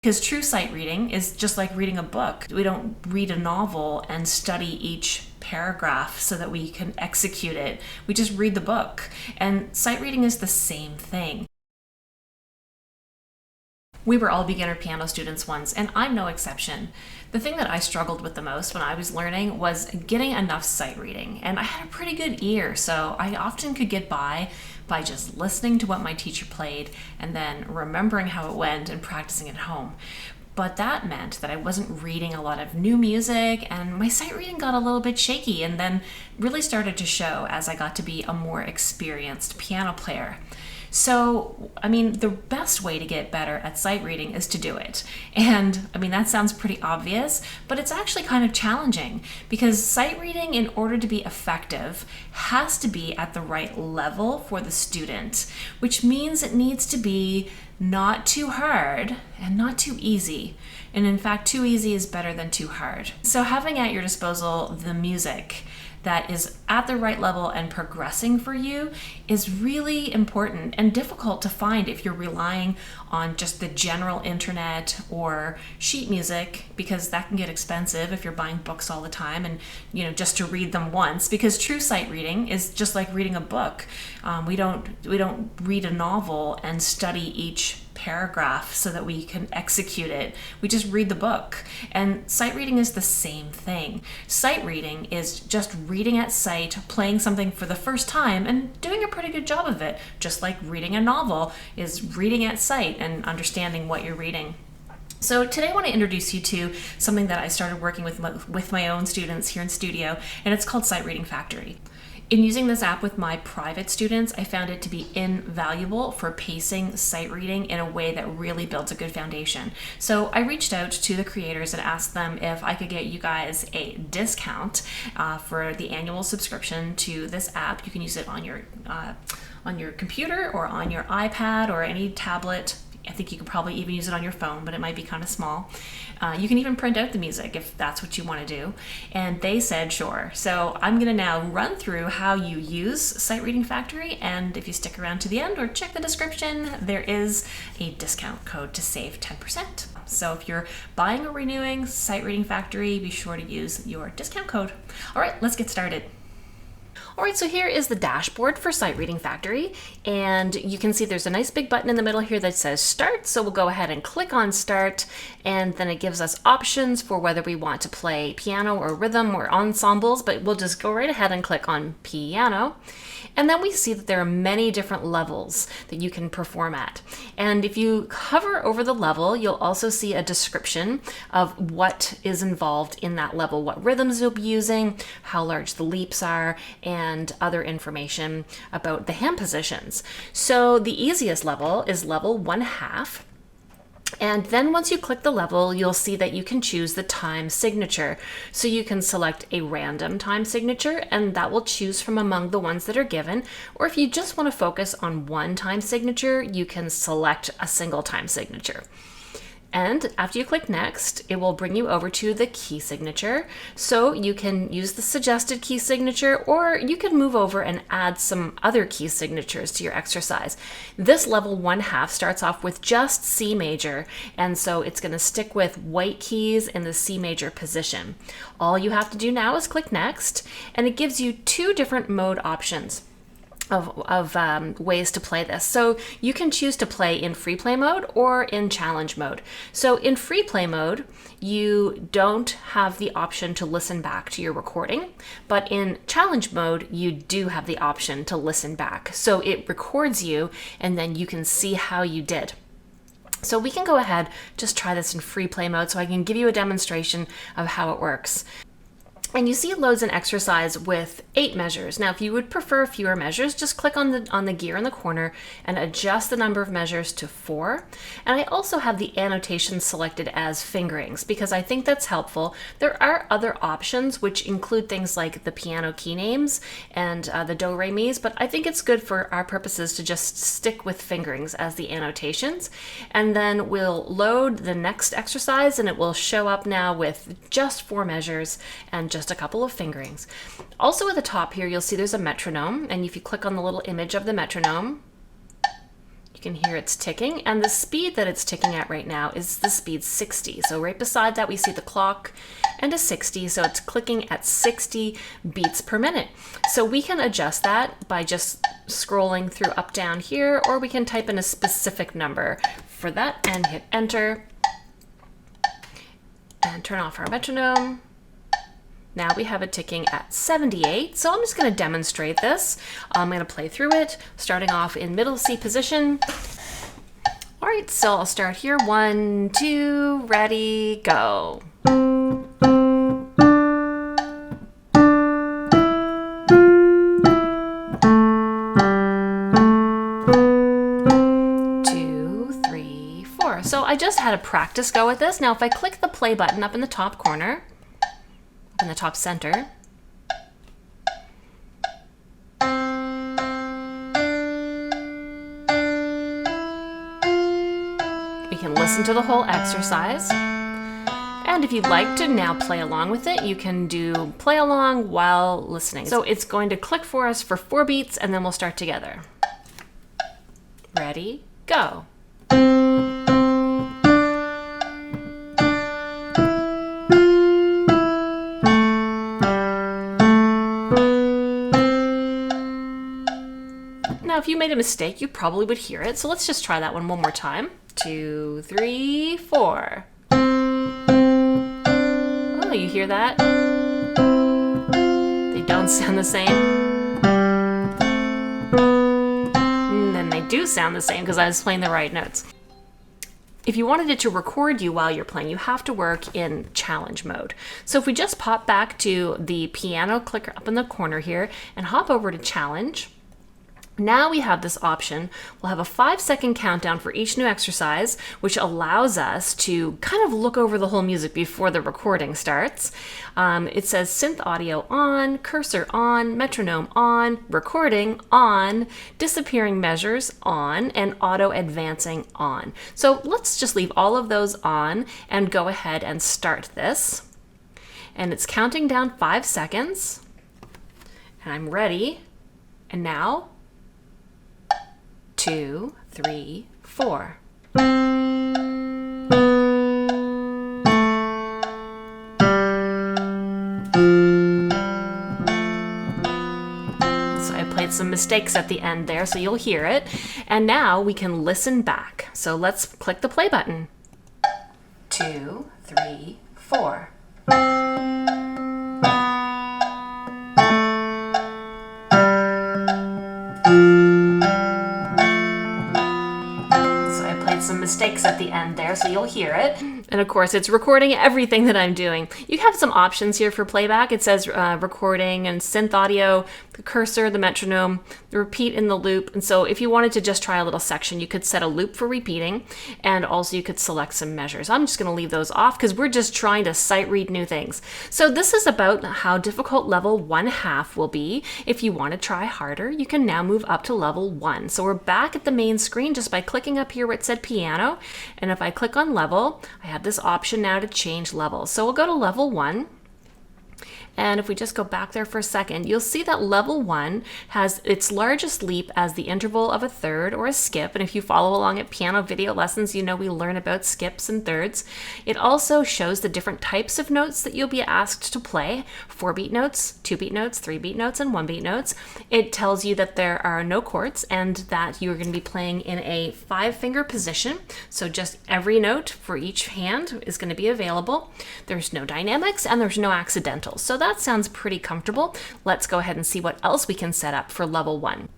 Because true sight reading is just like reading a book. We don't read a novel and study each paragraph so that we can execute it. We just read the book. And sight reading is the same thing. We were all beginner piano students once, and I'm no exception. The thing that I struggled with the most when I was learning was getting enough sight reading, and I had a pretty good ear, so I often could get by just listening to what my teacher played and then remembering how it went and practicing at home. But that meant that I wasn't reading a lot of new music, and my sight reading got a little bit shaky and then really started to show as I got to be a more experienced piano player. So, the best way to get better at sight reading is to do it. And, that sounds pretty obvious, but it's actually kind of challenging because sight reading, in order to be effective, has to be at the right level for the student, which means it needs to be not too hard and not too easy. And in fact, too easy is better than too hard. So having at your disposal the music that is at the right level and progressing for you is really important and difficult to find if you're relying on just the general internet or sheet music, because that can get expensive if you're buying books all the time and just to read them once. Because true sight reading is just like reading a book. We don't read a novel and study each paragraph so that we can execute it. We just read the book. And sight reading is the same thing. Sight reading is just reading at sight, playing something for the first time and doing a pretty good job of it, just like reading a novel is reading at sight and understanding what you're reading. So today I want to introduce you to something that I started working with my own students here in studio, and it's called Sight Reading Factory. In using this app with my private students, I found it to be invaluable for pacing sight reading in a way that really builds a good foundation. So I reached out to the creators and asked them if I could get you guys a discount for the annual subscription to this app. You can use it on your computer or on your iPad or any tablet. I think you could probably even use it on your phone, but it might be kind of small. You can even print out the music if that's what you want to do. And they said sure. So I'm going to now run through how you use Sight Reading Factory. And if you stick around to the end or check the description, there is a discount code to save 10%. So if you're buying or renewing Sight Reading Factory, be sure to use your discount code. All right, let's get started. All right, so here is the dashboard for Sight Reading Factory, and you can see there's a nice big button in the middle here that says Start, so we'll go ahead and click on Start, and then it gives us options for whether we want to play piano or rhythm or ensembles, but we'll just go right ahead and click on Piano. And then we see that there are many different levels that you can perform at. And if you hover over the level, you'll also see a description of what is involved in that level, what rhythms you'll be using, how large the leaps are, and other information about the hand positions. So the easiest level is level 1/2. And then once you click the level, you'll see that you can choose the time signature. So you can select a random time signature, and that will choose from among the ones that are given. Or if you just want to focus on one time signature, you can select a single time signature. And after you click next, it will bring you over to the key signature. So you can use the suggested key signature, or you can move over and add some other key signatures to your exercise. This level 1/2 starts off with just C major, and so it's going to stick with white keys in the C major position. All you have to do now is click next, and it gives you two different mode options of ways to play this. So you can choose to play in free play mode or in challenge mode. So in free play mode, you don't have the option to listen back to your recording, but in challenge mode, you do have the option to listen back. So it records you, and then you can see how you did. So we can go ahead, just try this in free play mode so I can give you a demonstration of how it works. And you see it loads an exercise with 8 measures. Now, if you would prefer fewer measures, just click on the gear in the corner and adjust the number of measures to 4. And I also have the annotations selected as fingerings because I think that's helpful. There are other options which include things like the piano key names and the do re mi's, but I think it's good for our purposes to just stick with fingerings as the annotations. And then we'll load the next exercise, and it will show up now with just 4 measures and just a couple of fingerings. Also at the top here, you'll see there's a metronome, and if you click on the little image of the metronome, you You can hear it's ticking, and the speed that it's ticking at right now is the speed 60. So right beside that we see the clock and a 60, so it's clicking at 60 beats per minute. So we can adjust that by just scrolling through up down here, or we can type in a specific number for that and hit enter and turn off our metronome. Now we have it ticking at 78. So I'm just going to demonstrate this. I'm going to play through it, starting off in middle C position. All right, so I'll start here. 1, 2, ready, go. 2, 3, 4. So I just had a practice go with this. Now if I click the play button up in the top corner, in the top center, we can listen to the whole exercise. And if you'd like to now play along with it, you can do play along while listening. So it's going to click for us for 4 beats, and then we'll start together. Ready, go. Now, if you made a mistake, you probably would hear it. So let's just try that one more time. 2, 3, 4. Oh, you hear that? They don't sound the same. And then they do sound the same because I was playing the right notes. If you wanted it to record you while you're playing, you have to work in challenge mode. So if we just pop back to the piano clicker up in the corner here and hop over to challenge, now we have this option. We'll have a 5-second countdown for each new exercise, which allows us to kind of look over the whole music before the recording starts. It says synth audio on, cursor on, metronome on, recording on, disappearing measures on, and auto advancing on. So let's just leave all of those on and go ahead and start this. And it's counting down 5 seconds. And I'm ready. And now, 2, 3, 4. So I played some mistakes at the end there, so you'll hear it. And now we can listen back. So let's click the play button. 2, 3, 4. Some mistakes at the end there, so you'll hear it. And of course, it's recording everything that I'm doing. You have some options here for playback. It says recording and synth audio, the cursor, the metronome, the repeat in the loop. And so if you wanted to just try a little section, you could set a loop for repeating, and also you could select some measures. I'm just going to leave those off because we're just trying to sight read new things. So this is about how difficult level 1/2 will be. If you want to try harder, you can now move up to level 1. So we're back at the main screen just by clicking up here where it said piano. And if I click on level, I have this option now to change levels. So we'll go to level 1. And if we just go back there for a second, you'll see that level 1 has its largest leap as the interval of a third or a skip. And if you follow along at piano video lessons, you know we learn about skips and thirds. It also shows the different types of notes that you'll be asked to play: 4-beat notes, 2-beat notes, 3-beat notes, and 1-beat notes. It tells you that there are no chords and that you're going to be playing in a 5-finger position. So just every note for each hand is going to be available. There's no dynamics and there's no accidentals. So that sounds pretty comfortable. Let's go ahead and see what else we can set up for level 1.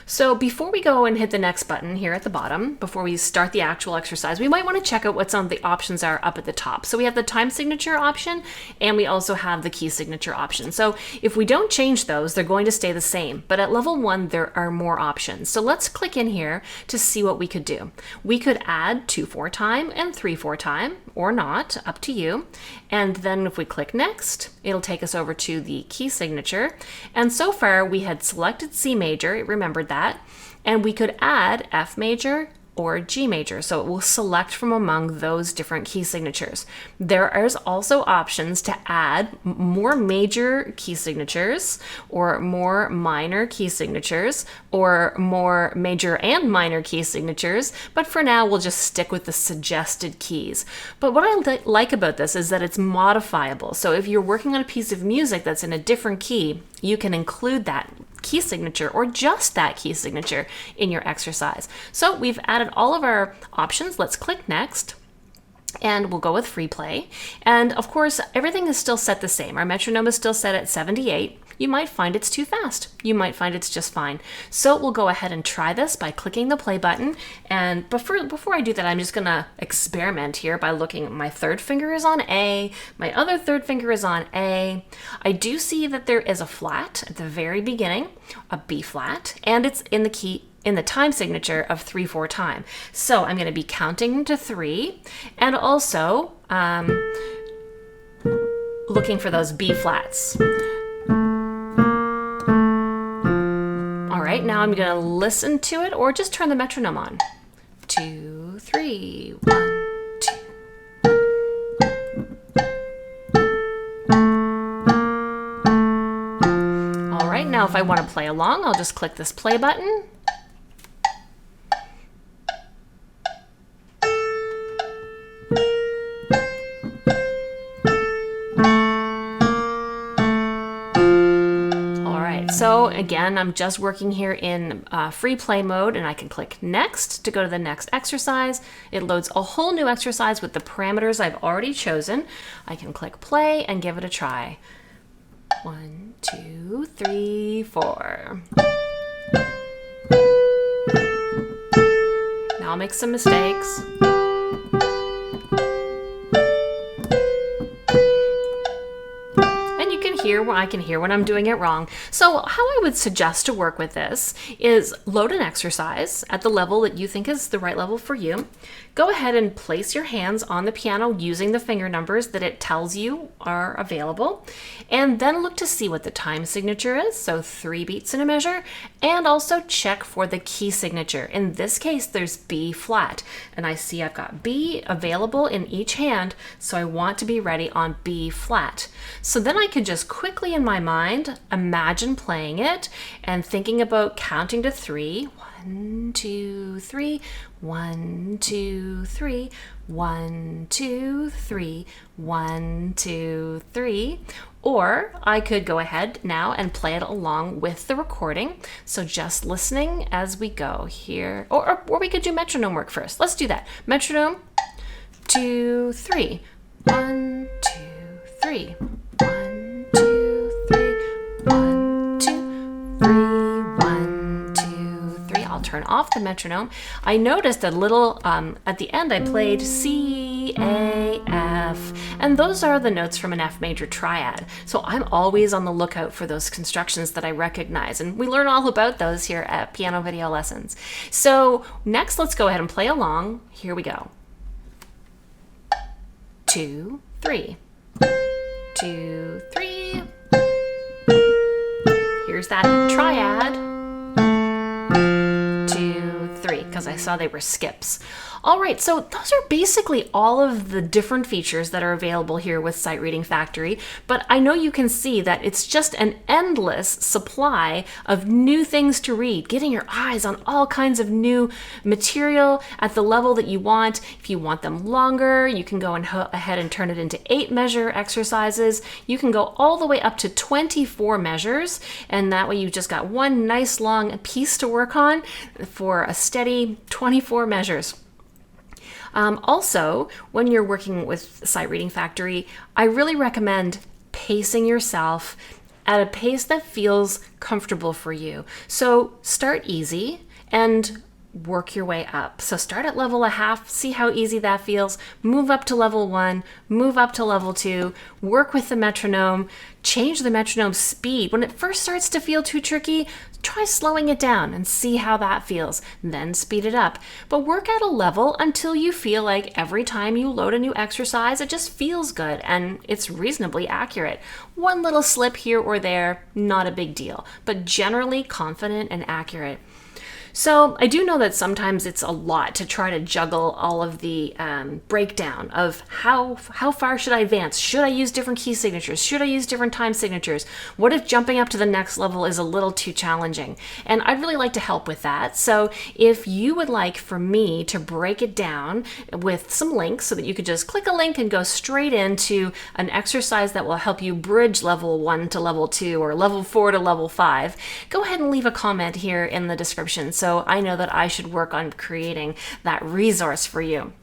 So before we go and hit the next button here at the bottom, before we start the actual exercise, we might want to check out what some of the options are up at the top. So we have the time signature option, and we also have the key signature option. So if we don't change those, they're going to stay the same. But at level 1, there are more options. So let's click in here to see what we could do. We could add 2/4 time and 3/4 time, or not, up to you. And then if we click next, it'll take us over to the key signature. And so far we had selected C major, remembered that, and we could add F major, or G major. So it will select from among those different key signatures. There is also options to add more major key signatures or more minor key signatures or more major and minor key signatures. But for now, we'll just stick with the suggested keys. But what I like about this is that it's modifiable. So if you're working on a piece of music that's in a different key, you can include that key signature or just that key signature in your exercise. So we've added all of our options. Let's click next. And we'll go with free play. And of course, everything is still set the same. Our metronome is still set at 78. You might find it's too fast. You might find it's just fine. So we'll go ahead and try this by clicking the play button. And before I do that, I'm just gonna experiment here by looking. My third finger is on A. My other third finger is on A. I do see that there is a flat at the very beginning, a B flat, and it's in the key in the time signature of 3/4 time. So I'm going to be counting to 3 and also looking for those B flats. All right, now I'm going to listen to it or just turn the metronome on. 2, 3, 1, 2. All right, now if I want to play along, I'll just click this play button. So again, I'm just working here in free play mode, and I can click next to go to the next exercise. It loads a whole new exercise with the parameters I've already chosen. I can click play and give it a try. 1, 2, 3, 4. Now I'll make some mistakes. I can hear when I'm doing it wrong. So how I would suggest to work with this is load an exercise at the level that you think is the right level for you. Go ahead and place your hands on the piano using the finger numbers that it tells you are available, and then look to see what the time signature is, so 3 beats in a measure, and also check for the key signature. In this case, there's B flat, and I see I've got B available in each hand, so I want to be ready on B flat. So then I could just quickly in my mind imagine playing it and thinking about counting to 3. 1, 2, 3, 1, 2, 3, 1, 2, 3, 1, 2, 3. Or I could go ahead now and play it along with the recording. So just listening as we go here. Or we could do metronome work first. Let's do that. Metronome, 2, 3. 1, 2, 3. 1, 2, 3. 1, 2, 3. I'll turn off the metronome. I noticed a little, at the end I played C, A, F, and those are the notes from an F major triad. So I'm always on the lookout for those constructions that I recognize, and we learn all about those here at Piano Video Lessons. So next, let's go ahead and play along. Here we go. 2, 3. 2, 3. Here's that triad. 2, 3, because I saw they were skips. All right, so those are basically all of the different features that are available here with Sight Reading Factory, but I know you can see that it's just an endless supply of new things to read, getting your eyes on all kinds of new material at the level that you want. If you want them longer, you can go ahead and turn it into 8 measure exercises. You can go all the way up to 24 measures, and that way you've just got one nice long piece to work on for a steady 24 measures. Also, when you're working with Sight Reading Factory, I really recommend pacing yourself at a pace that feels comfortable for you. So start easy and work your way up. So start at level 1/2, see how easy that feels, move up to level 1, move up to level 2, work with the metronome, change the metronome speed. When it first starts to feel too tricky, try slowing it down and see how that feels, then speed it up. But work at a level until you feel like every time you load a new exercise, it just feels good and it's reasonably accurate. One little slip here or there, not a big deal, but generally confident and accurate. So I do know that sometimes it's a lot to try to juggle all of the breakdown of how far should I advance? Should I use different key signatures? Should I use different time signatures? What if jumping up to the next level is a little too challenging? And I'd really like to help with that. So if you would like for me to break it down with some links so that you could just click a link and go straight into an exercise that will help you bridge level 1 to level 2 or level 4 to level 5, go ahead and leave a comment here in the description so I know that I should work on creating that resource for you.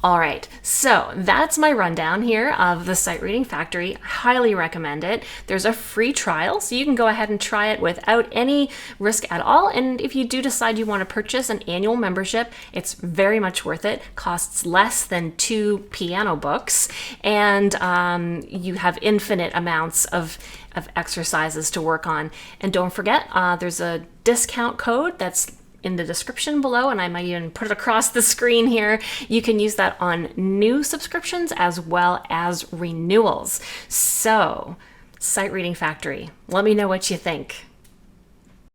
All right, so that's my rundown here of the Sight Reading Factory. Highly recommend it. There's a free trial, so you can go ahead and try it without any risk at all. And if you do decide you want to purchase an annual membership, it's very much worth it. Costs less than 2 piano books, and you have infinite amounts of exercises to work on. And don't forget, there's a discount code that's in the description below, and I might even put it across the screen here. You can use that on new subscriptions as well as renewals. So, Sight Reading Factory, let me know what you think.